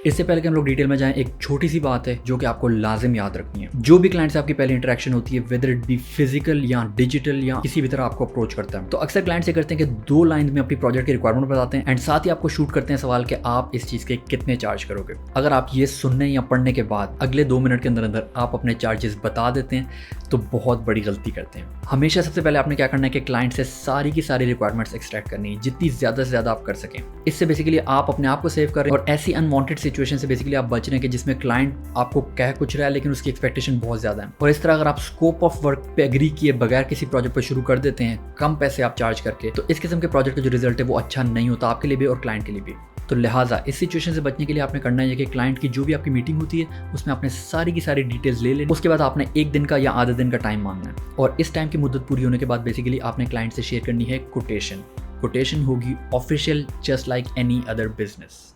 इससे पहले कि हम लोग डिटेल में जाएं, एक छोटी सी बात है जो कि आपको लाजिम याद रखनी है। जो भी क्लाइंट से आपकी पहली इंटरेक्शन होती है, वेदर इट बी फिजिकल या डिजिटल या किसी भी तरह आपको अप्रोच करता है, तो अक्सर क्लाइंट से करते हैं कि 2 लाइन में अपनी प्रोजेक्ट की रिक्वायरमेंट बताते हैं एंड साथ ही आपको शूट करते हैं सवाल कि आप इस चीज के कितने चार्ज करोगे। अगर आप ये सुनने या पढ़ने के बाद अगले 2 मिनट के अंदर अंदर आप अपने चार्जेस बता देते हैं तो बहुत बड़ी गलती करते हैं। हमेशा सबसे पहले आपने क्या करना है कि क्लाइंट से सारी की सारी रिक्वायरमेंट्स एक्सट्रैक्ट करनी है, जितनी ज्यादा से ज्यादा आप कर सकें। इससे बेसिकली आप अपने आप को सेव कर रहे हैं और ऐसी अनवांटेड सिचुएशन से बेसिकली आप बच रहे हैं कि जिसमें क्लाइंट आपको कह कुछ रहा है लेकिन उसकी एक्सपेक्टेशन बहुत ज्यादा है। और इस तरह अगर आप स्कोप ऑफ वर्क पे एग्री किए बगैर किसी प्रोजेक्ट पर शुरू कर देते हैं कम पैसे आप चार्ज करके, तो इस किस्म के प्रोजेक्ट का जो रिजल्ट है वो अच्छा नहीं होता आपके लिए भी और क्लाइंट के लिए भी। तो लिहाजा इस सिचुएशन से बचने के लिए आपने करना है कि क्लाइंट की जो भी आपकी मीटिंग होती है उसमें आपने सारी की सारी डिटेल्स ले लेनी। उसके बाद आपने 1 दिन का या आधे दिन का टाइम मांगना है और इस टाइम की मुद्दत पूरी होने के बाद बेसिकली आपने क्लाइंट से शेयर करनी है कोटेशन। कोटेशन होगी official, just like any other business.